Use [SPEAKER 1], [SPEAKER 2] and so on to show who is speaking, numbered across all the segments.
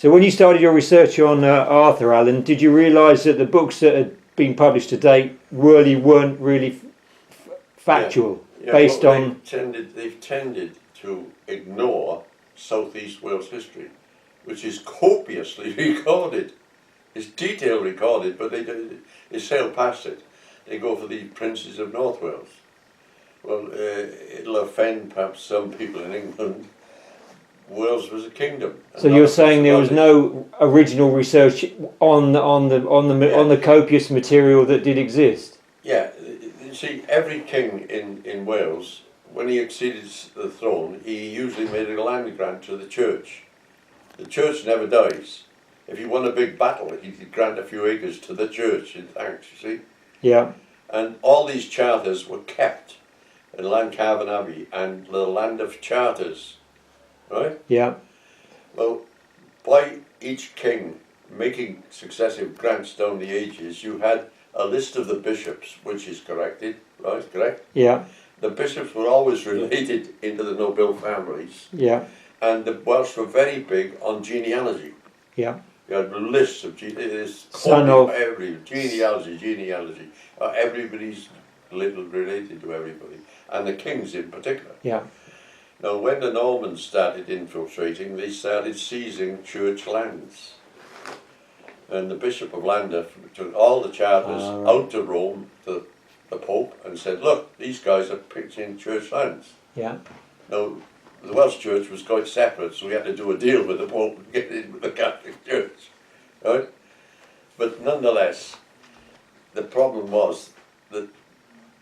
[SPEAKER 1] So when you started your research on Arthur, Alan, did you realise that the books that had been published to date weren't really factual, based on...
[SPEAKER 2] They've tended to ignore Southeast Wales history, which is copiously recorded. It's detailed recorded, but they sail past it. They go for the princes of North Wales. Well, it'll offend perhaps some people in England. Wales was a kingdom.
[SPEAKER 1] So you're saying there was no original research on the copious material that did exist?
[SPEAKER 2] Yeah, you see, every king in Wales, when he acceded the throne, he usually made a land grant to the church. The church never dies. If he won a big battle, he'd grant a few acres to the church in thanks, you see?
[SPEAKER 1] Yeah.
[SPEAKER 2] And all these charters were kept in Lancarvan Abbey and the land of charters, right?
[SPEAKER 1] Yeah.
[SPEAKER 2] Well, by each king making successive grants down the ages, you had a list of the bishops, which is corrected, right? Correct?
[SPEAKER 1] Yeah.
[SPEAKER 2] The bishops were always related into the noble families.
[SPEAKER 1] Yeah.
[SPEAKER 2] And the Welsh were very big on genealogy.
[SPEAKER 1] Yeah.
[SPEAKER 2] You had lists of genealogy. Everybody's little related to everybody, and the kings in particular.
[SPEAKER 1] Yeah.
[SPEAKER 2] Now, when the Normans started infiltrating, they started seizing church lands. And the Bishop of Llandaff took all the charters out to Rome, to the Pope, and said, look, these guys are pitching church lands.
[SPEAKER 1] Yeah.
[SPEAKER 2] Now, the Welsh Church was quite separate, so we had to do a deal with the Pope and get in with the Catholic Church. Right? But nonetheless, the problem was that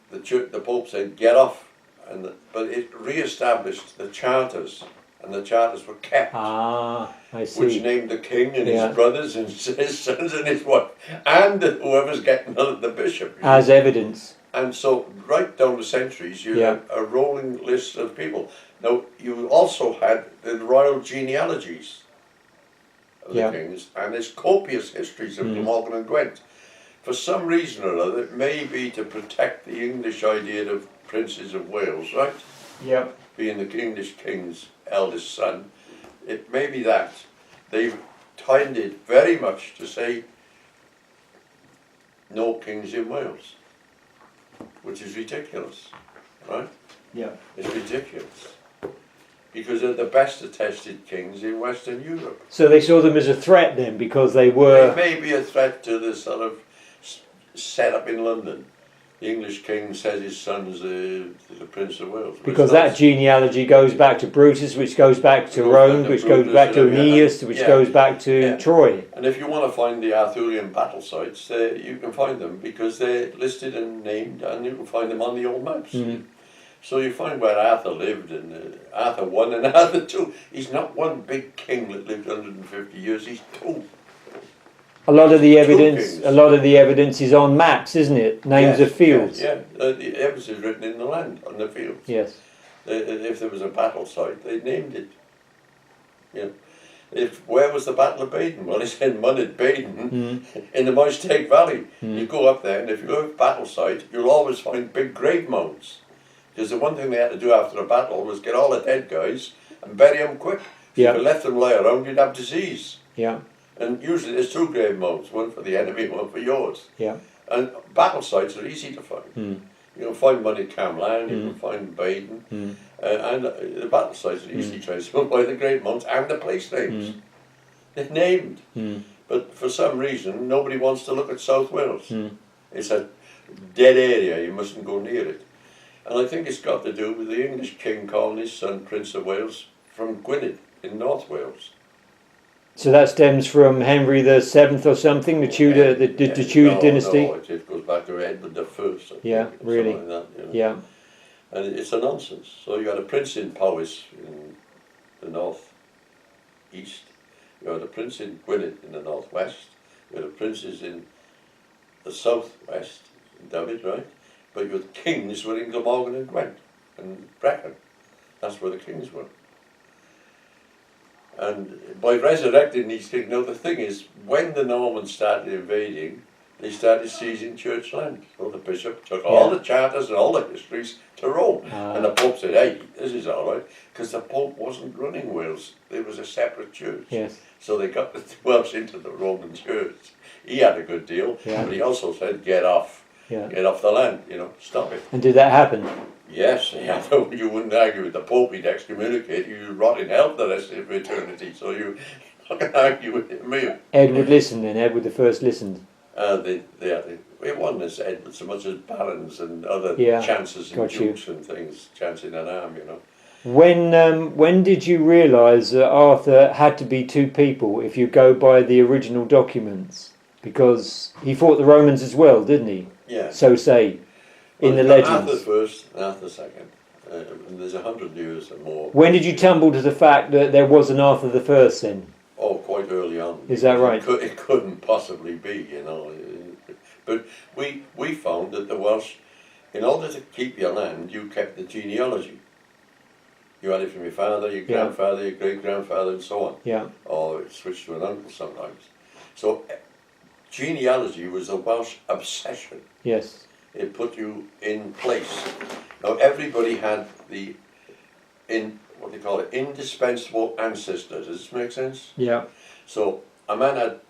[SPEAKER 2] the Pope said, get off. But it re-established the charters, and the charters were kept.
[SPEAKER 1] Ah, I see.
[SPEAKER 2] Which named the king and his brothers and his sons and his wife, and whoever's getting the bishop.
[SPEAKER 1] As evidence.
[SPEAKER 2] And so, right down the centuries, you had a rolling list of people. Now, you also had the royal genealogies of the kings, and there's copious histories of Glamorgan and Gwent. For some reason or other, it may be to protect the English idea of princes of Wales, right?
[SPEAKER 1] Yep.
[SPEAKER 2] Being the English king's eldest son. It may be that. They've tended very much to say no kings in Wales, which is ridiculous, right?
[SPEAKER 1] Yeah.
[SPEAKER 2] It's ridiculous. Because they're the best attested kings in Western Europe.
[SPEAKER 1] So they saw them as a threat then, because they were...
[SPEAKER 2] They may be a threat to the sort of set up in London. The English king says his son's the Prince of Wales.
[SPEAKER 1] Because that genealogy goes back to Brutus, which goes back to Rome, which goes back to Aeneas, which goes back to Troy.
[SPEAKER 2] And if you want to find the Arthurian battle sites, you can find them because they're listed and named, and you can find them on the old maps. So you find where Arthur lived, and Arthur 1 and Arthur 2. He's not one big king that lived 150 years, he's two.
[SPEAKER 1] A lot of the evidence is on maps, isn't it? Names of fields.
[SPEAKER 2] Yeah. The evidence is written in the land, on the fields.
[SPEAKER 1] Yes.
[SPEAKER 2] If there was a battle site, they named it. Yeah. Where was the Battle of Baden? Well, it's in Munid, Baden, in the Moistake Valley. You go up there, and if you go to a battle site, you'll always find big grave mounds. Because the one thing they had to do after a battle was get all the dead guys and bury them quick. If you left them lie around, you'd have disease.
[SPEAKER 1] Yeah.
[SPEAKER 2] And usually there's two grave mounds, one for the enemy, one for yours.
[SPEAKER 1] Yeah.
[SPEAKER 2] And battle sites are easy to find. You can find one in Camlan, you can find Baden, and the battle sites are easily traceable by the grave mounds and the place names. They're named. But for some reason, nobody wants to look at South Wales. It's a dead area, you mustn't go near it. And I think it's got to do with the English king calling his son Prince of Wales from Gwynedd in North Wales.
[SPEAKER 1] So that stems from Henry VII or something, the Tudor, the Tudor dynasty?
[SPEAKER 2] No, it goes back to Edward I.
[SPEAKER 1] Yeah, really.
[SPEAKER 2] Like that, you know.
[SPEAKER 1] Yeah.
[SPEAKER 2] And it's a nonsense. So you had a prince in Powys in the north east, you had a prince in Gwynedd in the northwest, you had princes in the southwest, in David, right? But your kings were in Glamorgan and Gwent and Brecon. That's where the kings were. And by resurrecting these kings, now the thing is, when the Normans started invading, they started seizing church land. So the bishop took all the charters and all the histories to Rome. And the Pope said, hey, this is all right, because the Pope wasn't running Wales. It was a separate church.
[SPEAKER 1] Yes.
[SPEAKER 2] So they got the Welsh into the Roman church. He had a good deal, but he also said, get off. Get off the land, stop it.
[SPEAKER 1] And did that happen?
[SPEAKER 2] Yes, you wouldn't argue with the Pope, he'd excommunicate you, you'd rot in hell the rest of eternity, so you not going to argue with me.
[SPEAKER 1] Edward listened then, Edward the First listened.
[SPEAKER 2] It wasn't as Edward so much as barons and other chances and dukes and things, chancing an arm,
[SPEAKER 1] When did you realise that Arthur had to be two people if you go by the original documents? Because he fought the Romans as well, didn't he?
[SPEAKER 2] Yeah.
[SPEAKER 1] So say, in the legends.
[SPEAKER 2] Arthur first and Arthur second. And there's 100 years or more.
[SPEAKER 1] When did you tumble to the fact that there was an Arthur the First then?
[SPEAKER 2] Oh, quite early on.
[SPEAKER 1] Is that right?
[SPEAKER 2] It couldn't possibly be, But we found that the Welsh, in order to keep your land, you kept the genealogy. You had it from your father, your grandfather, your great-grandfather, and so on. Yeah. Or it switched to an uncle sometimes. So genealogy was a Welsh obsession.
[SPEAKER 1] Yes.
[SPEAKER 2] It put you in place. Now everybody had what they call it, indispensable ancestor. Does this make sense? Yeah. So a man had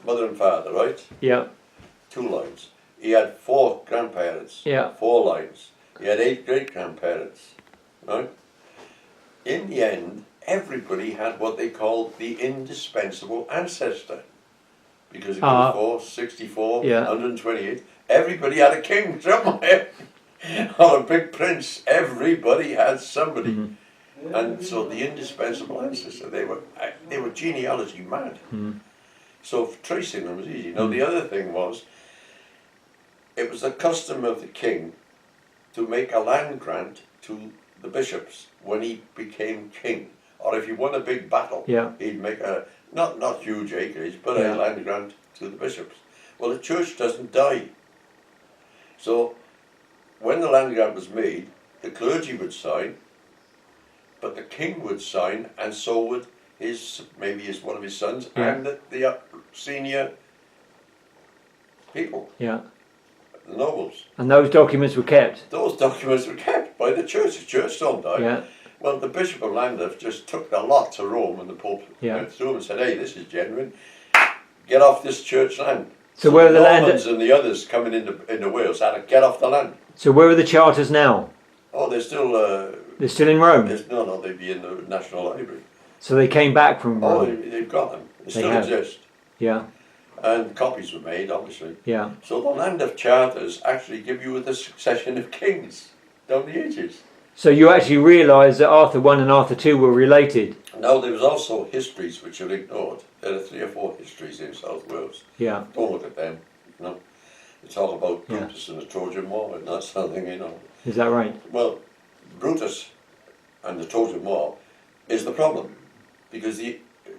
[SPEAKER 2] mother and father, right? Yeah. 2 lines. He had 4 grandparents. Yeah. 4 lines. He had 8 great-grandparents, right? In the end, everybody had what they called the indispensable ancestor. Because it goes 4, 64, 128. Everybody had a king somewhere. Or a big prince. Everybody had somebody. Mm-hmm. And so the indispensable ancestor, they were genealogy mad. Mm-hmm. So tracing them was easy. Now the other thing was, it was the custom of the king to make a land grant to the bishops when he became king. Or if he won a big battle, he'd make a, not huge acreage, but a land grant to the bishops. Well, the church doesn't die. So when the land grant was made, the clergy would sign, but the king would sign, and so would one of his sons, and the senior people. Yeah. The nobles. And those documents were kept? Those documents were kept by the church. The church don't die. Yeah. Well, the Bishop of Llandaff just took the lot to Rome, and the Pope went through and said, hey, this is genuine. Get off this church land. So where are the Normans and the others coming into Wales had to get off the land. So where are the charters now? Oh, they're still in Rome? No, they'd be in the National Library. So they came back from Rome? Oh, they've got them. They still exist. Yeah. And copies were made, obviously. Yeah. So the Llandaff charters actually give you the succession of kings down the ages. So you actually realise that Arthur I and Arthur II were related? No, there was also histories which are ignored. There are 3 or 4 histories in South Wales. Yeah. Don't look at them, It's all about Brutus and the Trojan War and that sort of thing, Is that right? Well, Brutus and the Trojan War is the problem. Because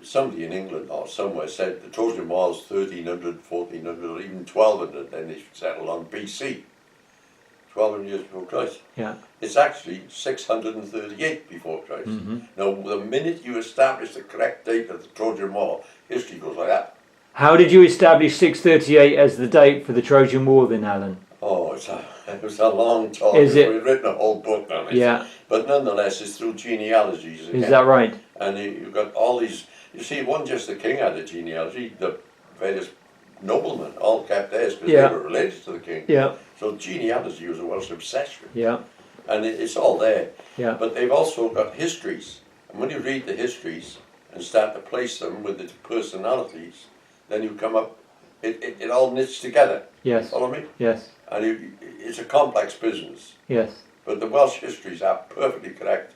[SPEAKER 2] somebody in England or somewhere said the Trojan War is 1300, 1400 or even 1200, then they settled on BC. 1200 years before Christ. Yeah. It's actually 638 before Christ. Mm-hmm. Now, the minute you establish the correct date of the Trojan War, history goes like that. How did you establish 638 as the date for the Trojan War then, Alan? Oh, it was a long talk. We've written a whole book on it. Yeah. But nonetheless, it's through genealogies again. Is that right? And you've got all these, you see, it wasn't just the king had a genealogy, the various noblemen all kept theirs because they were related to the king. Yeah. So genealogy was a Welsh obsession. Yeah. And it's all there. Yeah. But they've also got histories. And when you read the histories and start to place them with the personalities, then you come up, it all knits together. Yes. Follow me? Yes. And it's a complex business. Yes. But the Welsh histories are perfectly correct.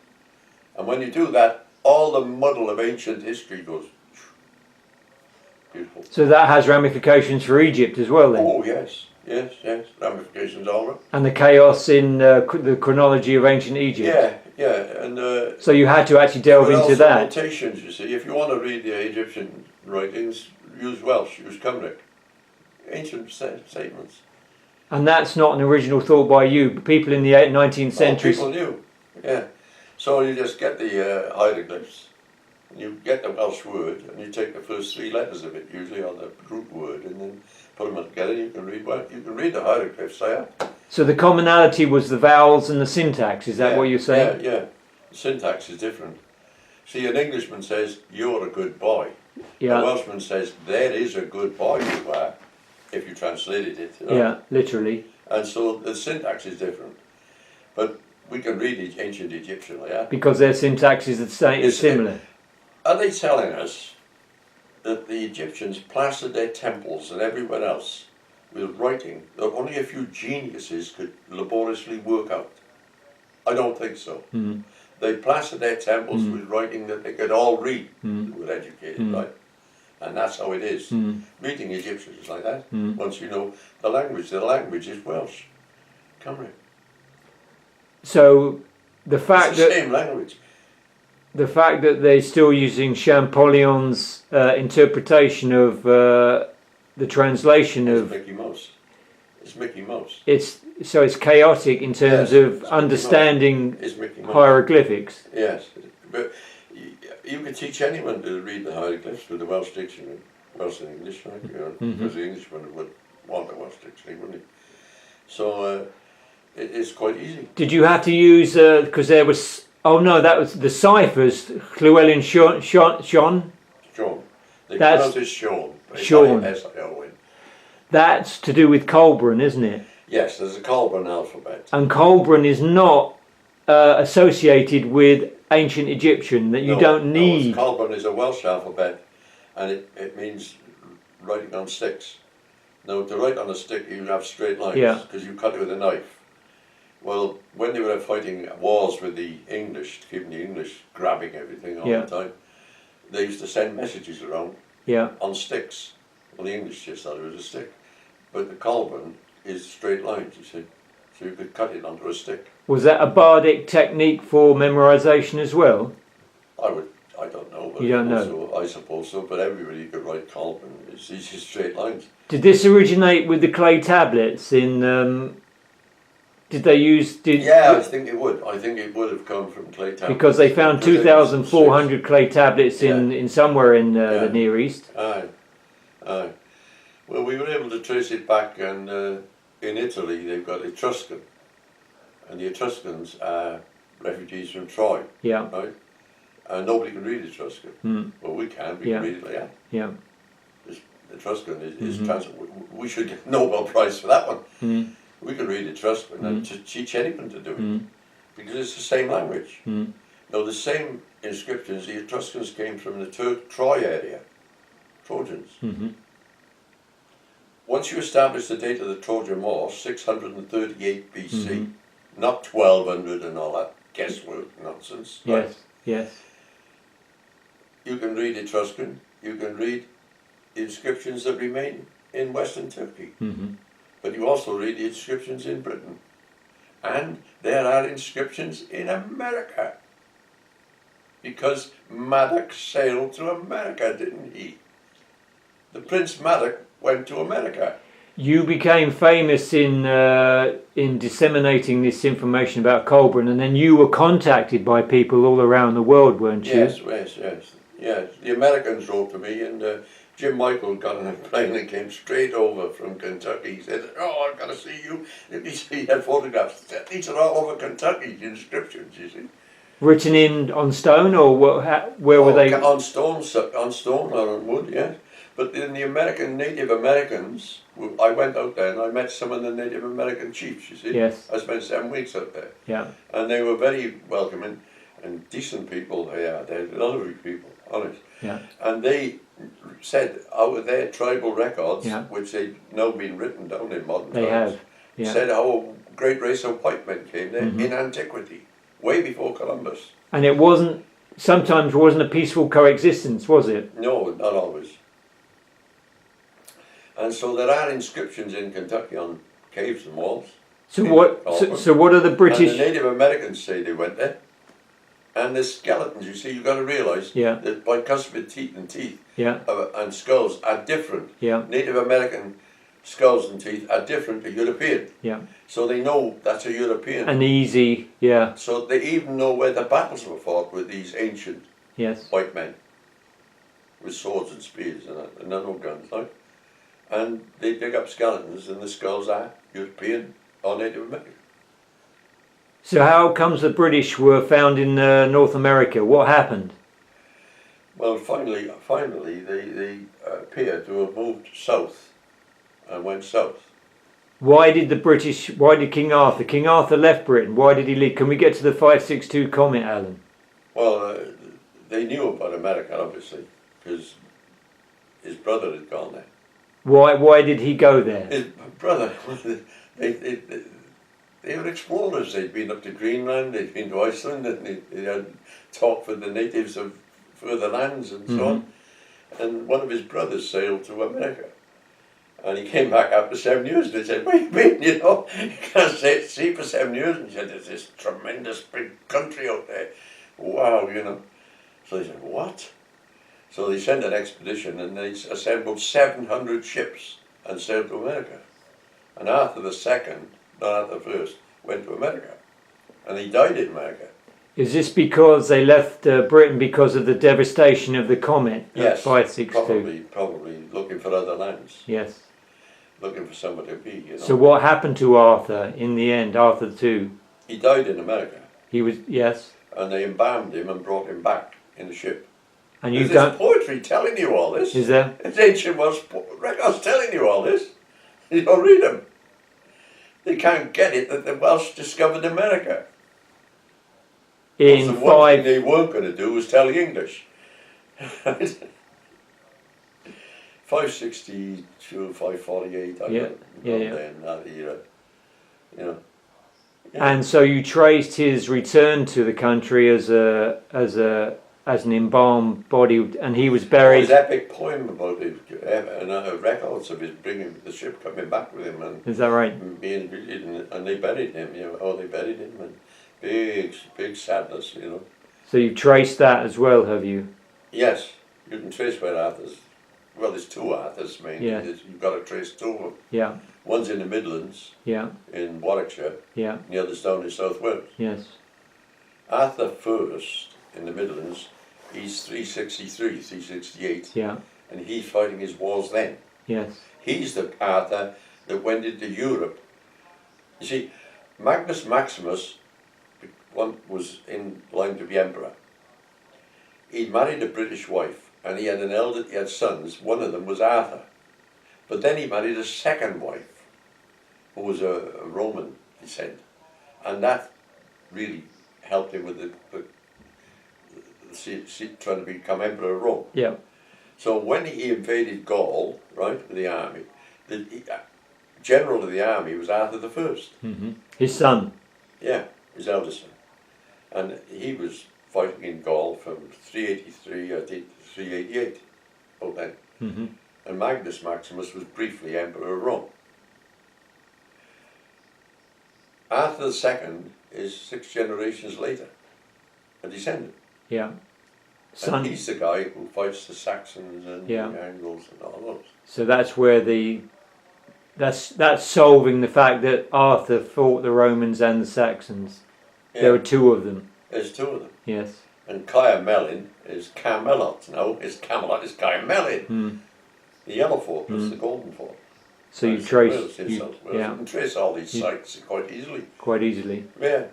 [SPEAKER 2] And when you do that, all the muddle of ancient history goes. Beautiful. So that has ramifications for Egypt as well then? Oh yes, ramifications all right. And the chaos in the chronology of ancient Egypt? Yeah, and... so you had to actually delve into that? Notations, you see. If you want to read the Egyptian writings, use Welsh, use Cymric. Ancient statements. And that's not an original thought by you, but people in the 19th century... People knew, yeah. So you just get the hieroglyphs, And you get the Welsh word, and you take the first 3 letters of it, usually on the root word, and then put them together. You can read you can read the hieroglyphs there.
[SPEAKER 1] So the commonality was the vowels and the syntax. Is that what you're saying?
[SPEAKER 2] Yeah, yeah. The syntax is different. See, an Englishman says, "You're a good boy."
[SPEAKER 1] Yeah.
[SPEAKER 2] A Welshman says, "There is a good boy you are," if you translated it. You know?
[SPEAKER 1] Yeah, literally.
[SPEAKER 2] And so the syntax is different. But we can read ancient Egyptian, yeah?
[SPEAKER 1] Because their syntax is the same, is similar.
[SPEAKER 2] Are they telling us that the Egyptians plastered their temples and everywhere else with writing that only a few geniuses could laboriously work out? I don't think so.
[SPEAKER 1] Mm.
[SPEAKER 2] They plastered their temples with writing that they could all read, who were educated, right? And that's how it is. Reading Egyptian is like that. Once you know the language is Welsh, Cymru.
[SPEAKER 1] So the fact
[SPEAKER 2] It's the same language.
[SPEAKER 1] The fact that they're still using Champollion's interpretation of the translation
[SPEAKER 2] It's
[SPEAKER 1] of
[SPEAKER 2] Mickey Mouse. It's Mickey Mouse.
[SPEAKER 1] it's chaotic in terms of understanding hieroglyphics.
[SPEAKER 2] Yes, but you can teach anyone to read the hieroglyphs with the Welsh dictionary, Welsh and English, right? You know, because the Englishman would want a Welsh dictionary, wouldn't he? So it's quite easy.
[SPEAKER 1] Did you have to use because there was? Oh no, that was the ciphers. Llewellyn Sean.
[SPEAKER 2] Sean. They pronounce it Sean.
[SPEAKER 1] Sean.
[SPEAKER 2] S-I-O-N.
[SPEAKER 1] That's to do with Colburn, isn't it?
[SPEAKER 2] Yes, there's a Colburn alphabet.
[SPEAKER 1] And Colburn is not associated with ancient Egyptian. That you don't need.
[SPEAKER 2] No, Colburn is a Welsh alphabet, and it means writing on sticks. Now, to write on a stick, you have straight lines because you cut it with a knife. Well, when they were fighting wars with the English, keeping the English grabbing everything all the time, they used to send messages around on sticks. Well, the English just thought it was a stick. But the Colburn is straight lines, you see. So you could cut it onto a stick. Was
[SPEAKER 1] that a bardic technique for memorization as well?
[SPEAKER 2] I don't know. But
[SPEAKER 1] you don't know?
[SPEAKER 2] I suppose so, but everybody could write Colburn. It's just straight lines.
[SPEAKER 1] Did this originate with the clay tablets in... Did they use?
[SPEAKER 2] Yeah, I think it would. I think it would have come from clay tablets.
[SPEAKER 1] Because they found 2,400 clay tablets in somewhere in the Near East.
[SPEAKER 2] Aye. Well, we were able to trace it back, and in Italy they've got Etruscan, and the Etruscans are refugees from Troy. Yeah. Right. And nobody can read Etruscan. Well, we can. We can read it like that. Yeah. Etruscan is we should get a Nobel Prize for that one. We can read Etruscan and to teach anyone to do it because it's the same language. Now, the same inscriptions, the Etruscans came from the Troy area, Trojans. Once you establish the date of the Trojan War, 638 BC, not 1200 and all that guesswork nonsense.
[SPEAKER 1] Yes, yes.
[SPEAKER 2] You can read Etruscan, you can read the inscriptions that remain in Western Turkey. But you also read the inscriptions in Britain. And there are inscriptions in America. Because Maddox sailed to America, didn't he? The Prince Maddox went to America.
[SPEAKER 1] You became famous in disseminating this information about Colburn, and then you were contacted by people all around the world, weren't you?
[SPEAKER 2] Yes. The Americans wrote to me, and Jim Michael got on a plane and came straight over from Kentucky. He said, "Oh, I've got to see you." He had photographs. These are all over Kentucky, the inscriptions, you see.
[SPEAKER 1] Written in on stone, or where were they?
[SPEAKER 2] On stone or on wood, yes. But in the Native Americans, I went out there and I met some of the Native American chiefs, you see.
[SPEAKER 1] Yes.
[SPEAKER 2] I spent 7 weeks out there.
[SPEAKER 1] Yeah.
[SPEAKER 2] And they were very welcoming and decent people. Yeah, they're lovely people, honest.
[SPEAKER 1] Yeah.
[SPEAKER 2] And they said out of their tribal records, which they've now been written down in modern times, said how a great race of white men came there in antiquity, way before Columbus.
[SPEAKER 1] And it sometimes wasn't a peaceful coexistence, was it?
[SPEAKER 2] No, not always. And so there are inscriptions in Kentucky on caves and walls.
[SPEAKER 1] So what are the British?
[SPEAKER 2] And the Native Americans say they went there. And the skeletons, you see, you've got to realise that bicuspid teeth and skulls are different. Native American skulls and teeth are different to European. So they know that's a European.
[SPEAKER 1] And easy,
[SPEAKER 2] So they even know where the battles were fought with these ancient white men. with swords and spears and no guns, like. And they dig up skeletons, and the skulls are European or Native American.
[SPEAKER 1] So how comes the British were found in North America? What happened?
[SPEAKER 2] Well, finally, they appear to have moved south and went south.
[SPEAKER 1] Why did King Arthur? King Arthur left Britain. Why did he leave? Can we get to the 562 comet, Alan?
[SPEAKER 2] Well, they knew about America, obviously, because his brother had gone there.
[SPEAKER 1] Why did he go there?
[SPEAKER 2] His brother, they were explorers. They'd been up to Greenland, they'd been to Iceland, and they had talked with the natives of further lands and so on. And one of his brothers sailed to America. And he came back after 7 years and they said, "What do you mean, you know? You can't see for 7 years." And he said, "There's this tremendous big country out there. Wow, you know." So they said, "What?" So they sent an expedition and they assembled 700 ships and sailed to America. And Arthur II, not Arthur I, went to America. And he died in America.
[SPEAKER 1] Is this because they left Britain because of the devastation of the comet?
[SPEAKER 2] Yes,
[SPEAKER 1] 562.
[SPEAKER 2] probably looking for other lands.
[SPEAKER 1] Yes.
[SPEAKER 2] Looking for somewhere to be, you know.
[SPEAKER 1] So what happened to Arthur in the end, Arthur II?
[SPEAKER 2] He died in America.
[SPEAKER 1] He was, yes.
[SPEAKER 2] And they embalmed him and brought him back in the ship.
[SPEAKER 1] And you
[SPEAKER 2] There's poetry telling you all this.
[SPEAKER 1] Is there?
[SPEAKER 2] It's ancient Welsh records telling you all this. You don't read them. They can't get it that the Welsh discovered America.
[SPEAKER 1] In
[SPEAKER 2] the one thing they weren't going to do was tell the English. 562, 548.
[SPEAKER 1] Yeah.
[SPEAKER 2] Then that era, you know. Yeah.
[SPEAKER 1] And so you traced his return to the country as an embalmed body, and he was buried.
[SPEAKER 2] His epic poem about it, and records of his bringing the ship coming back with him, and
[SPEAKER 1] is that right?
[SPEAKER 2] Being and they buried him. You know, they buried him, and big sadness. You know.
[SPEAKER 1] So you've traced that as well, have you?
[SPEAKER 2] Yes, you can trace where Arthur's. Well, there's two Arthurs mainly.
[SPEAKER 1] Yeah.
[SPEAKER 2] You've got to trace two of them.
[SPEAKER 1] Yeah.
[SPEAKER 2] One's in the Midlands.
[SPEAKER 1] Yeah.
[SPEAKER 2] In Warwickshire.
[SPEAKER 1] Yeah.
[SPEAKER 2] And the other's down in South Wales.
[SPEAKER 1] Yes.
[SPEAKER 2] Arthur first in the Midlands. He's 363, 368.
[SPEAKER 1] Yeah.
[SPEAKER 2] And he's fighting his wars then.
[SPEAKER 1] Yes.
[SPEAKER 2] He's the Arthur that went into Europe. You see, Magnus Maximus was in line to be emperor. He married a British wife, and he had sons. One of them was Arthur. But then he married a second wife, who was a Roman descent. And that really helped him with trying to become emperor of Rome.
[SPEAKER 1] Yeah.
[SPEAKER 2] So when he invaded Gaul, right, with the army, the general of the army was Arthur I.
[SPEAKER 1] Mm-hmm. His son.
[SPEAKER 2] Yeah, his eldest son. And he was fighting in Gaul from 383, I think, to 388, about then.
[SPEAKER 1] Mm-hmm.
[SPEAKER 2] And Magnus Maximus was briefly emperor of Rome. Arthur II is 6 generations later, a descendant.
[SPEAKER 1] Yeah.
[SPEAKER 2] Son. And he's the guy who fights the Saxons and the Angles and all those.
[SPEAKER 1] So that's where that's solving the fact that Arthur fought the Romans and the Saxons. Yeah. There were two of them.
[SPEAKER 2] There's two of them.
[SPEAKER 1] Yes.
[SPEAKER 2] And Caermelin is Camelot. No, it's Camelot is Caermelin.
[SPEAKER 1] Mm.
[SPEAKER 2] The Yellow Fort was the Golden Fort.
[SPEAKER 1] So you trace...
[SPEAKER 2] You can trace all these sites quite easily.
[SPEAKER 1] Quite easily.
[SPEAKER 2] Yeah.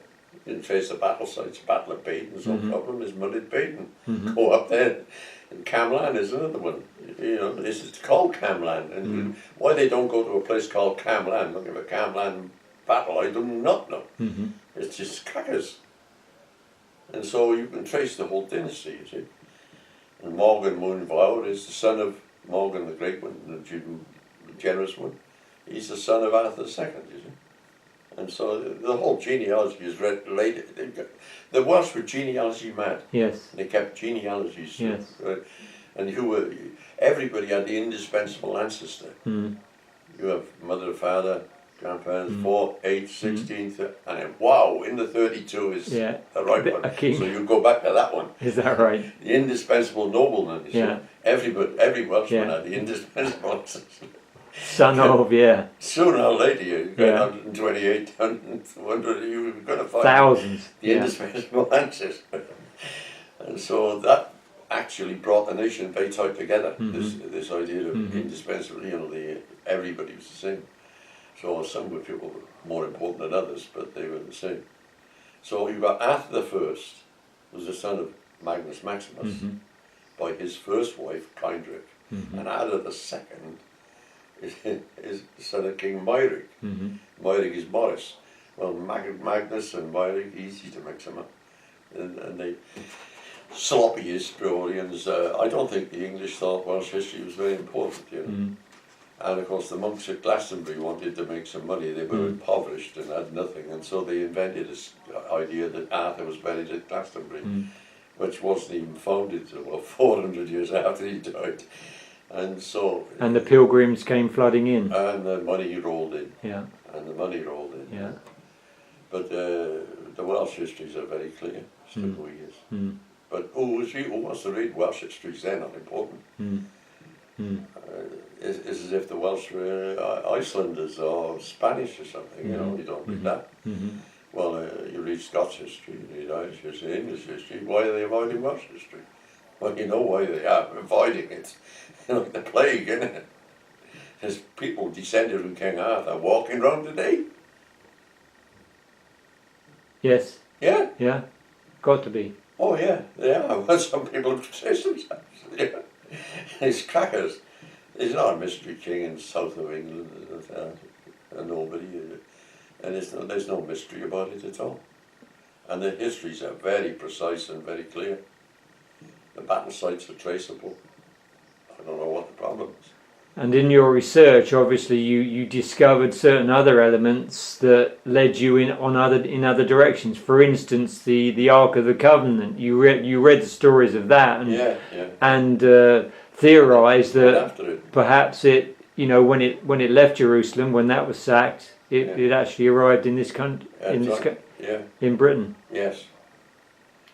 [SPEAKER 2] You can trace the battle sites. Battle of Baden's no problem. There's mud at Baden. Go up there. And Camlan is another one. You know, this is called Camlan. And why they don't go to a place called Camlan, looking for Camlan battle, I do not know. It's just crackers. And so you can trace the whole dynasty, you see. And Morgan Moonvour is the son of Morgan the Great one, the generous one. He's the son of Arthur II, you see. And so the whole genealogy is related. The Welsh were genealogy mad.
[SPEAKER 1] Yes.
[SPEAKER 2] They kept genealogies.
[SPEAKER 1] Yes.
[SPEAKER 2] And everybody had the indispensable ancestor. You have mother, father, grandparents, 4, 8, 16, and then, wow, in the 32 is the right one. So you go back to that one.
[SPEAKER 1] Is that right?
[SPEAKER 2] The indispensable nobleman.
[SPEAKER 1] Yeah.
[SPEAKER 2] Every Welshman had the indispensable ancestor.
[SPEAKER 1] Son of,
[SPEAKER 2] Sooner or later, you get 128, 100, you're going to find
[SPEAKER 1] thousands.
[SPEAKER 2] the indispensable ancestor. And so that actually brought the nation very tight together.
[SPEAKER 1] Mm-hmm.
[SPEAKER 2] This idea of
[SPEAKER 1] Mm-hmm.
[SPEAKER 2] indispensable, everybody was the same. So some were people were more important than others, but they were the same. So you've got Arthur the First was the son of Magnus Maximus
[SPEAKER 1] Mm-hmm.
[SPEAKER 2] by his first wife, Kindred,
[SPEAKER 1] Mm-hmm.
[SPEAKER 2] and Arthur the Second is the son of King Myric.
[SPEAKER 1] Mm-hmm.
[SPEAKER 2] Myric is Morris. Well, Magnus and Myric, easy to mix them up. And they sloppy historians. I don't think the English thought Welsh history was very important,
[SPEAKER 1] Mm-hmm.
[SPEAKER 2] And of course the monks at Glastonbury wanted to make some money. They were impoverished and had nothing, and so they invented this idea that Arthur was buried at Glastonbury, which wasn't even founded until 400 years after he died. And so...
[SPEAKER 1] And the pilgrims came flooding in.
[SPEAKER 2] And the money rolled in.
[SPEAKER 1] Yeah.
[SPEAKER 2] And the money rolled in.
[SPEAKER 1] Yeah.
[SPEAKER 2] But the Welsh histories are very clear, still who he is.
[SPEAKER 1] Mm.
[SPEAKER 2] But who wants to read Welsh histories? They're not important.
[SPEAKER 1] Mm. Mm.
[SPEAKER 2] It's as if the Welsh were Icelanders or Spanish or something, you don't read that.
[SPEAKER 1] Mm-hmm.
[SPEAKER 2] Well, you read Scots history, you read Irish history, English history. Why are they avoiding Welsh history? Well, you know why they are avoiding it. Like the plague, isn't it? There's people descended from King Arthur walking around today.
[SPEAKER 1] Yes.
[SPEAKER 2] Yeah?
[SPEAKER 1] Yeah. Got to be.
[SPEAKER 2] Oh yeah, they are. Well, some people have said yeah. It's crackers. There's not a mystery king in the south of England, and nobody, and there's no mystery about it at all. And the histories are very precise and very clear. The battle sites are traceable. I don't know what the problem is.
[SPEAKER 1] And in your research, obviously, you discovered certain other elements that led you in other directions. For instance, the Ark of the Covenant. You read the stories of that, and theorized that perhaps it, when it left Jerusalem, when that was sacked, it actually arrived in this country, in Britain.
[SPEAKER 2] Yes.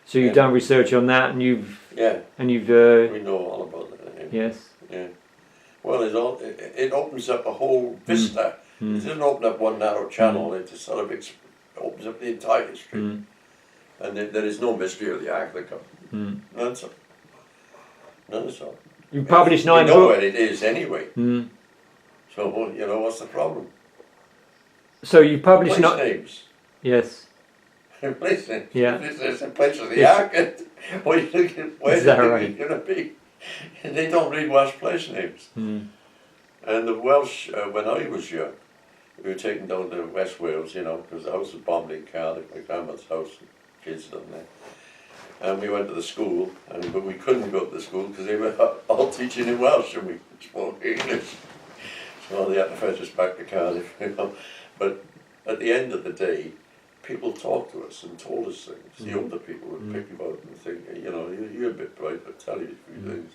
[SPEAKER 1] So you've done research on that, and you've
[SPEAKER 2] we know all about that.
[SPEAKER 1] Yes.
[SPEAKER 2] Yeah. Well, it opens up a whole vista. It doesn't open up one narrow channel. It just sort of opens up the entire history. And there is no mystery of the Ark of the Covenant. None at all. None at all.
[SPEAKER 1] You published 9 books.
[SPEAKER 2] You know where it is anyway. So what's the problem?
[SPEAKER 1] So you published
[SPEAKER 2] place names.
[SPEAKER 1] Yes.
[SPEAKER 2] Place names.
[SPEAKER 1] Yeah.
[SPEAKER 2] There's a place of the Ark. What are you thinking? Where's it going to be? They don't read Welsh place names. And the Welsh, when I was young, we were taken down to West Wales, because the house was bombed in Cardiff, my grandmother's house, kids down there. And we went to the school, but we couldn't go to the school because they were all teaching in Welsh and we spoke English. So they had to fetch us back to Cardiff, But at the end of the day, people talked to us and told us things. The older people would pick you out and think, you're a bit bright, but tell you a few things.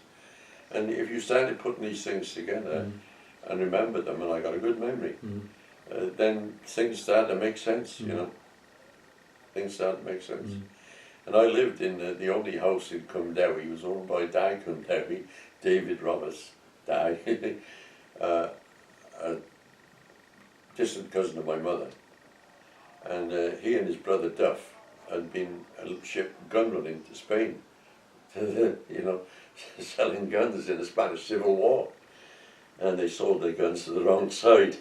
[SPEAKER 2] And if you started putting these things together and remembered them, and I got a good memory, then things started to make sense, Things started to make sense. And I lived in the only house in Cumdewi. It was owned by Dai Cumdewi, David Roberts, Dai, a distant cousin of my mother. And he and his brother Duff had been a ship gun running to Spain, selling guns in the Spanish Civil War. And they sold their guns to the wrong side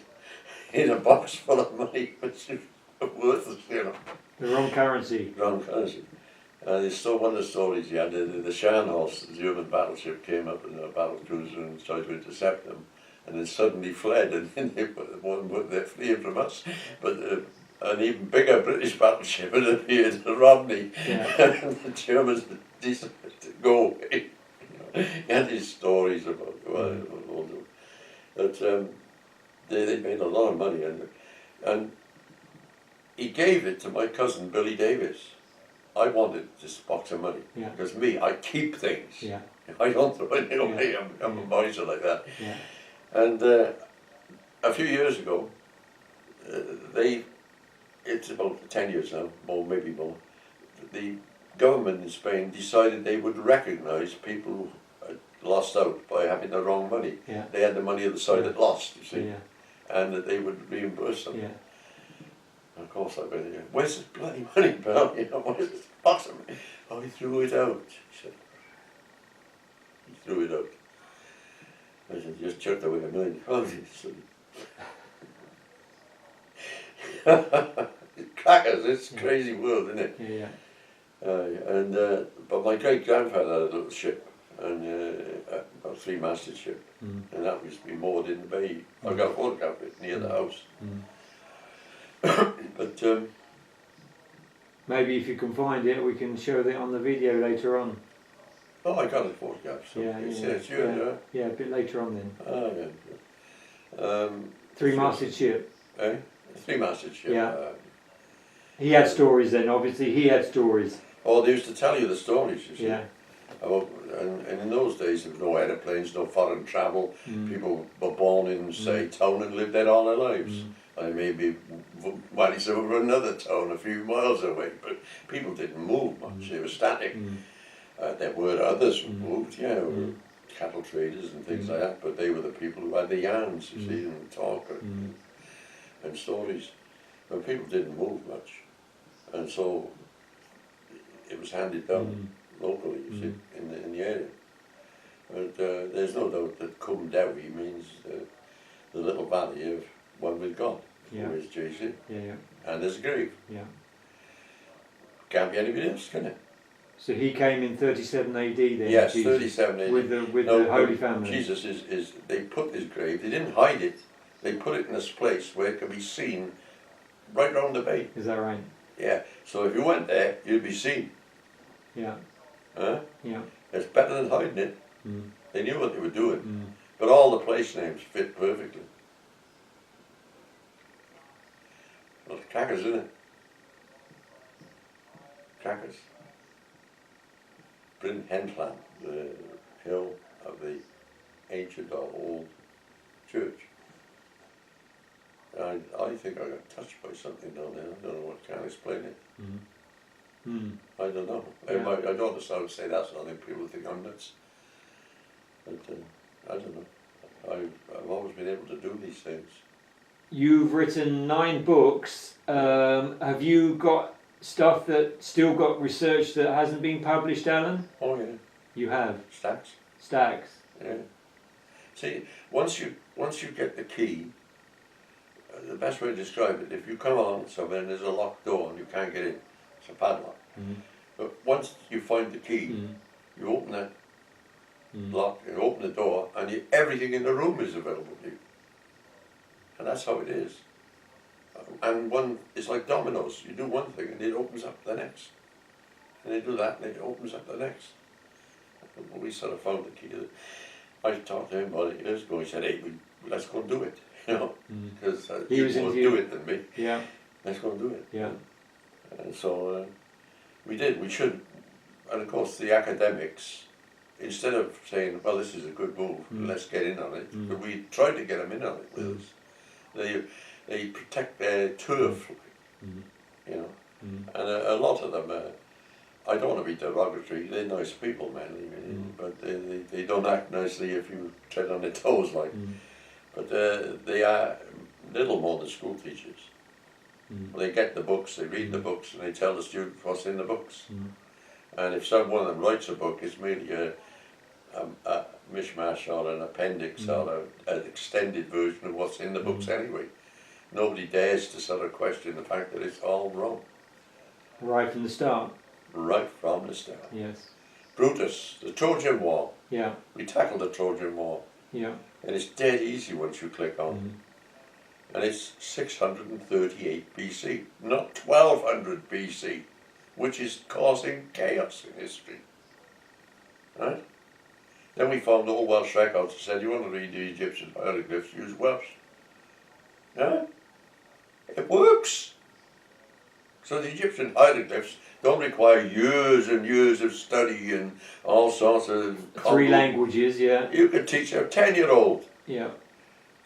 [SPEAKER 2] in a box full of money, which is worthless,
[SPEAKER 1] The wrong currency.
[SPEAKER 2] Wrong currency. It's still one of the stories he had. The Scharnhorst, the German battleship, came up in a battle cruiser and tried to intercept them, and then suddenly fled, and then they're fleeing from us. But an even bigger British battleship had appeared at Rodney, and the Germans decided to go away. He had these stories about that they made a lot of money, and he gave it to my cousin Billy Davis. I wanted this box of money because I keep things. I don't throw it away. I'm a miser like that. And a few years ago, it's about 10 years now, more maybe more. The government in Spain decided they would recognise people who had lost out by having the wrong money. They had the money on the side that lost, you see, and that they would reimburse them. Of course, I went, where's this bloody money, pal? Where's this box of money? Oh, he threw it out, he said. threw it out. I said, just chucked away a million. Oh, crackers, it's a crazy world, isn't it?
[SPEAKER 1] Yeah.
[SPEAKER 2] But my great grandfather had a little ship, and a 3-masted ship, and that used to be moored in the bay. I got a photograph of it near the house. But
[SPEAKER 1] maybe if you can find it, we can show it on the video later on.
[SPEAKER 2] oh, I got a photograph. So it's yours,
[SPEAKER 1] yeah, a bit later on then.
[SPEAKER 2] Oh, yeah.
[SPEAKER 1] 3-masted ship.
[SPEAKER 2] Eh? 3-masted ship.
[SPEAKER 1] Yeah. He had stories then, obviously. He had stories.
[SPEAKER 2] Oh, they used to tell you the stories, you see.
[SPEAKER 1] Yeah.
[SPEAKER 2] About, and in those days, there was no aeroplanes, no foreign travel. People were born in, say, town and lived there all their lives. And maybe once over another town a few miles away, but people didn't move much. They were static. There were others who moved, cattle traders and things like that, but they were the people who had the yarns, you see, and talk and stories. But people didn't move much, and so it was handed down locally, you see, in the area. But there's no doubt that Cwm Dewi means the little valley of one with God, who is JC, and there's a grave. Can't be anybody else, can it?
[SPEAKER 1] So he came in 37 AD then?
[SPEAKER 2] Yes,
[SPEAKER 1] Jesus,
[SPEAKER 2] 37 AD.
[SPEAKER 1] With the Holy Family.
[SPEAKER 2] Jesus is, they put his grave, they didn't hide it, they put it in this place where it could be seen right round the bay.
[SPEAKER 1] Is that right?
[SPEAKER 2] Yeah, so if you went there, you'd be seen.
[SPEAKER 1] Yeah.
[SPEAKER 2] Huh?
[SPEAKER 1] Yeah.
[SPEAKER 2] It's better than hiding it. They knew what they were doing. But all the place names fit perfectly. Well, crackers, isn't it? Crackers. Bryn Henllan, the hill of the ancient or old church. I think I got touched by something down there. I don't know what, can't explain it. I don't know.
[SPEAKER 1] Yeah.
[SPEAKER 2] I don't understand say that, so I think people think I'm nuts. But I don't know. I've always been able to do these things.
[SPEAKER 1] You've written 9 books. Have you got stuff that still got research that hasn't been published, Alan?
[SPEAKER 2] Oh yeah.
[SPEAKER 1] You have?
[SPEAKER 2] Stacks.
[SPEAKER 1] Stacks.
[SPEAKER 2] Yeah. See, once you get the key, the best way to describe it, if you come along somewhere and there's a locked door and you can't get in, it's a padlock. But once you find the key, you open that lock, you open the door, and everything in the room is available to you. And that's how it is. And it's like dominoes. You do one thing and it opens up the next. And they do that and it opens up the next. And we sort of found the key. I talked to him about it years ago. He said, hey, let's go and do it. You know, because he was more do it than me.
[SPEAKER 1] Yeah.
[SPEAKER 2] Let's go and do it.
[SPEAKER 1] Yeah.
[SPEAKER 2] And so we did. We should. And of course, the academics, instead of saying, well, this is a good move, let's get in on it, but we tried to get them in on it with us. They protect their turf, you know, and a lot of them, I don't want to be derogatory, they're nice people, man, but they don't act nicely if you tread on their toes, like. But they are little more than school teachers. They get the books, they read the books, and they tell the students what's in the books. And if one of them writes a book, it's merely a mishmash or an appendix or an extended version of what's in the books anyway. Nobody dares to sort of question the fact that it's all wrong.
[SPEAKER 1] Right from the start.
[SPEAKER 2] Right from the start.
[SPEAKER 1] Yes.
[SPEAKER 2] Brutus, the Trojan War.
[SPEAKER 1] Yeah.
[SPEAKER 2] We tackled the Trojan War.
[SPEAKER 1] Yeah.
[SPEAKER 2] And it's dead easy once you click on. And it's 638 BC, not 1200 BC, which is causing chaos in history. Right? Then we found all Welsh records that said, you want to read the Egyptian hieroglyphs, use Welsh. Yeah? It works. So the Egyptian hieroglyphs don't require years and years of study and all sorts of...
[SPEAKER 1] 3 languages, yeah.
[SPEAKER 2] You could teach a 10-year-old.
[SPEAKER 1] Yeah.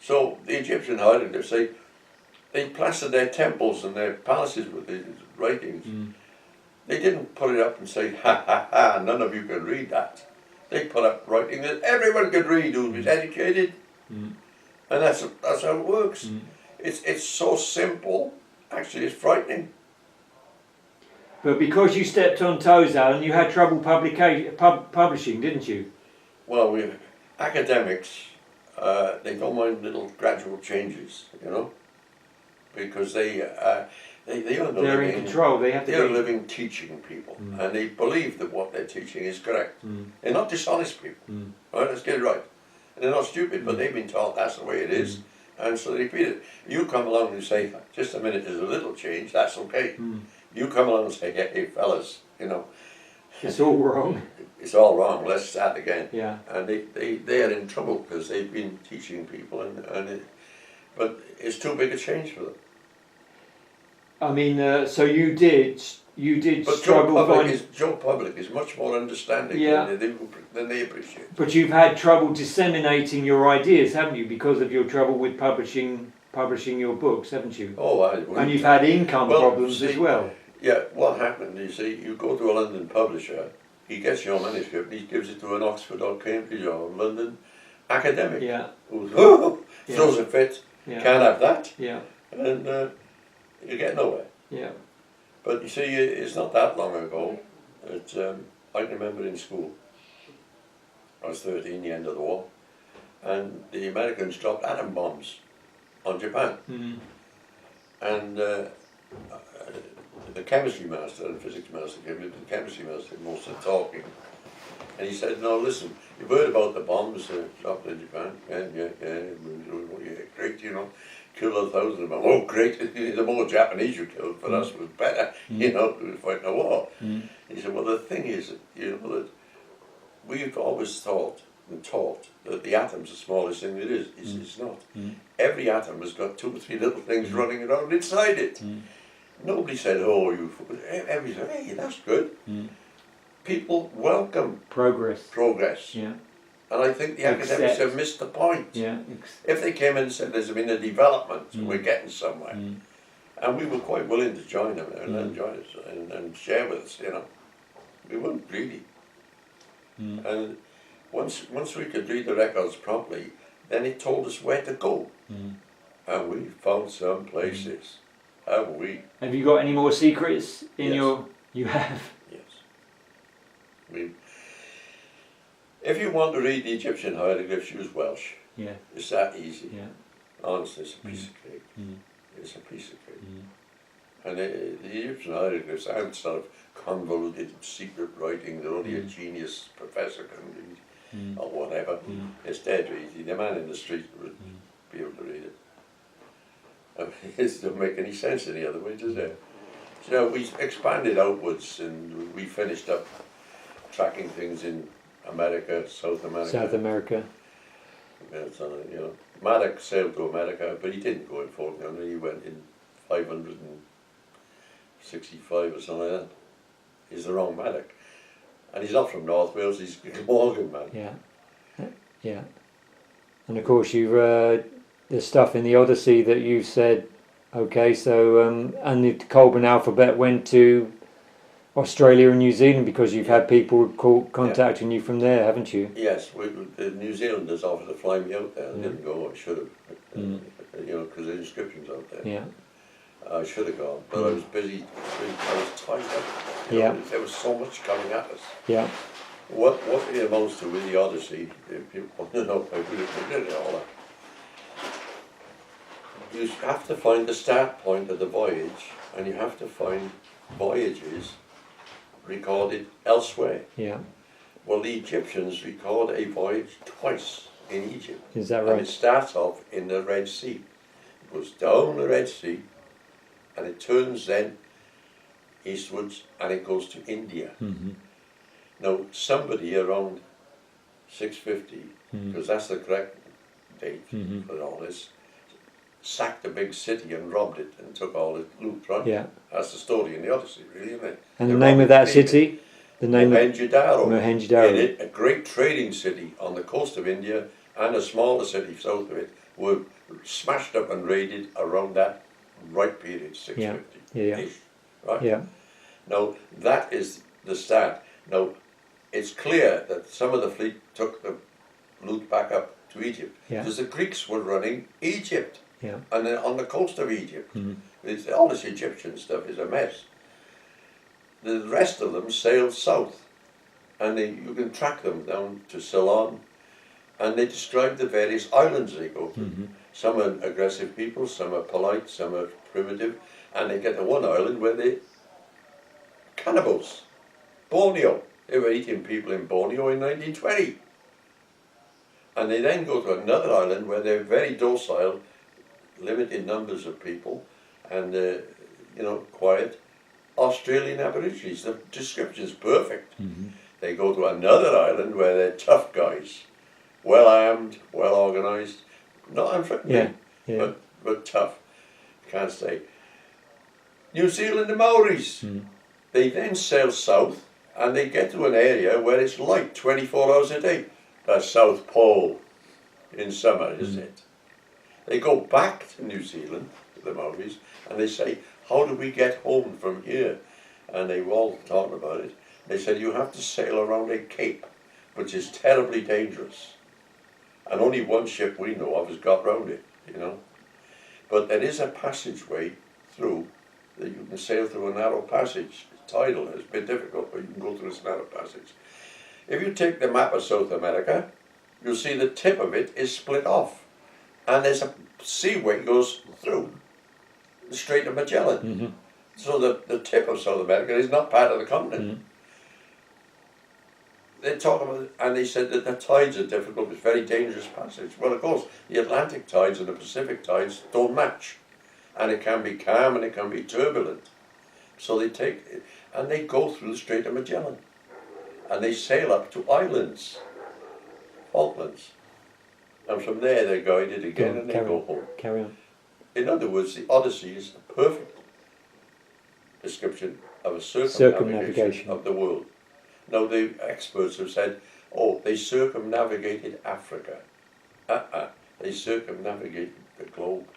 [SPEAKER 2] So the Egyptian hieroglyphs, they plastered their temples and their palaces with these writings. They didn't put it up and say, ha ha ha, none of you can read that. They put up writing that everyone could read who was educated. And that's how it works. It's so simple, actually it's frightening.
[SPEAKER 1] But because you stepped on toes, Alan, you had trouble publishing, didn't you?
[SPEAKER 2] Well, academics, they don't mind little gradual changes, you know, because they are
[SPEAKER 1] They're in control. They have to
[SPEAKER 2] they're
[SPEAKER 1] be.
[SPEAKER 2] living teaching people, and they believe that what they're teaching is correct. They're not dishonest people, right? Let's get it right. And they're not stupid, but they've been taught that's the way it is, and so they repeat it. You come along and say, just a minute, there's a little change, that's okay. You come along and say, hey fellas, you know,
[SPEAKER 1] It's all wrong.
[SPEAKER 2] it's all wrong, let's start again.
[SPEAKER 1] Yeah.
[SPEAKER 2] And they are in trouble because they've been teaching people, but it's too big a change for them.
[SPEAKER 1] I mean, so you did
[SPEAKER 2] But
[SPEAKER 1] struggle finding.
[SPEAKER 2] Joe Public is much more understanding
[SPEAKER 1] Yeah.
[SPEAKER 2] than they appreciate.
[SPEAKER 1] But you've had trouble disseminating your ideas, haven't you, because of your trouble with publishing your books, haven't you?
[SPEAKER 2] Oh,
[SPEAKER 1] And you've had income problems as well.
[SPEAKER 2] Yeah, what happened, you see, you go to a London publisher, he gets your manuscript, he gives it to an Oxford or Cambridge or London academic.
[SPEAKER 1] Yeah.
[SPEAKER 2] Who's, throws a fit,
[SPEAKER 1] Yeah.
[SPEAKER 2] can't have that,
[SPEAKER 1] Yeah.
[SPEAKER 2] and you get nowhere.
[SPEAKER 1] Yeah.
[SPEAKER 2] But you see, it's not that long ago that I can remember in school, I was 13, the end of the war, and the Americans dropped atom bombs on Japan. And the chemistry master and physics master came in, the chemistry master did most of the talking. And he said, no, listen, you've heard about the bombs dropped in Japan? Yeah, great, you know, killed 1,000 of them. Oh, great, the more Japanese you killed, for us was better, you know, we were fighting a war. He said, well, the thing is, you know, that we've always thought and taught that the atom's the smallest thing it is. It's not. Every atom has got 2 or 3 little things running around inside it. Nobody said, oh, everybody said, hey, that's good. People welcome progress.
[SPEAKER 1] Yeah.
[SPEAKER 2] And I think the academics have missed the point.
[SPEAKER 1] Yeah.
[SPEAKER 2] If they came in and said there's been a development, we're getting somewhere, and we were quite willing to join them and join us and share with us, you know, we weren't greedy. And once we could read the records properly, then it told us where to go, and we found some places. Have we?
[SPEAKER 1] Have you got any more secrets in
[SPEAKER 2] Yes.
[SPEAKER 1] your? You have.
[SPEAKER 2] Yes. If you want to read the Egyptian hieroglyphs, use Welsh.
[SPEAKER 1] Yeah.
[SPEAKER 2] It's that easy.
[SPEAKER 1] Yeah.
[SPEAKER 2] Honestly, it's a piece of cake. It's a piece of cake. And the Egyptian hieroglyphs aren't sort of convoluted secret writing that only a genius professor can read or whatever. It's dead easy. The man in the street would be able to read it. I mean, it doesn't make any sense any other way, does it? So we expanded outwards and we finished up tracking things in America, South America.
[SPEAKER 1] South America.
[SPEAKER 2] You know, Maddox sailed to America, but he didn't go in 1400. He went in 565 or something like that. He's the wrong Maddox, and he's not from North Wales. He's a Morgan man.
[SPEAKER 1] Yeah. Yeah. And of course, you've the stuff in the Odyssey that you said. Okay, so and the Colburn alphabet went to Australia and New Zealand because you've had people contacting you from there, haven't you?
[SPEAKER 2] Yes, the New Zealanders offered to fly me out there. I didn't go. I should have. You know, because the inscriptions out there.
[SPEAKER 1] Yeah.
[SPEAKER 2] I should have gone, but I was busy. I was tied up. You know, there was so much coming at us.
[SPEAKER 1] Yeah.
[SPEAKER 2] What it amounts to with the Odyssey, if people want to know, I did it all that. You have to find the start point of the voyage, and you have to find voyages recorded elsewhere.
[SPEAKER 1] Yeah.
[SPEAKER 2] Well, the Egyptians record a voyage twice in Egypt.
[SPEAKER 1] Is that right?
[SPEAKER 2] And it starts off in the Red Sea. It goes down the Red Sea, and it turns then eastwards, and it goes to India. Now, somebody around 650, because that's the correct date for all this, sacked a big city and robbed it and took all the loot, right?
[SPEAKER 1] Yeah.
[SPEAKER 2] That's the story in the Odyssey, really, isn't it?
[SPEAKER 1] And the name of that city? The name
[SPEAKER 2] Mohenjo-Daro.
[SPEAKER 1] Mohenjo-Daro.
[SPEAKER 2] A great trading city on the coast of India and a smaller city south of it were smashed up and raided around that right period, 650-ish, right?
[SPEAKER 1] Yeah.
[SPEAKER 2] Now, that is the start. Now, it's clear that some of the fleet took the loot back up to Egypt because the Greeks were running Egypt.
[SPEAKER 1] Yeah.
[SPEAKER 2] And then on the coast of Egypt, all this Egyptian stuff is a mess. The rest of them sailed south and you can track them down to Ceylon, and they describe the various islands they go to.
[SPEAKER 1] Mm-hmm.
[SPEAKER 2] Some are aggressive people, some are polite, some are primitive, and they get to one island where they're cannibals. Borneo. They were eating people in Borneo in 1920. And they then go to another island where they're very docile, limited numbers of people, and quiet. Australian Aborigines. The description's perfect.
[SPEAKER 1] Mm-hmm.
[SPEAKER 2] They go to another island where they're tough guys, well armed, well organised, not unfriendly, but tough. Can't stay. New Zealand, the Maoris.
[SPEAKER 1] Mm.
[SPEAKER 2] They then sail south, and they get to an area where it's light 24 hours a day. The South Pole in summer, is it? They go back to New Zealand, the Maoris, and they say, how do we get home from here? And they were all talking about it. They said, you have to sail around a cape, which is terribly dangerous. And only one ship we know of has got round it, But there is a passageway through, that you can sail through a narrow passage. It's tidal, it's a bit difficult, but you can go through this narrow passage. If you take the map of South America, you'll see the tip of it is split off. And there's a seaway goes through the Strait of Magellan.
[SPEAKER 1] Mm-hmm.
[SPEAKER 2] So the tip of South America is not part of the continent.
[SPEAKER 1] Mm-hmm.
[SPEAKER 2] They talk about it, and they said that the tides are difficult, it's a very dangerous passage. Well, of course, the Atlantic tides and the Pacific tides don't match. And it can be calm and it can be turbulent. So they take it, and they go through the Strait of Magellan. And they sail up to islands, Falklands. And from there they're guided again and they go home.
[SPEAKER 1] Carry on.
[SPEAKER 2] In other words, the Odyssey is a perfect description of a circumnavigation of the world. Now the experts have said, oh, they circumnavigated Africa. They circumnavigated the globe.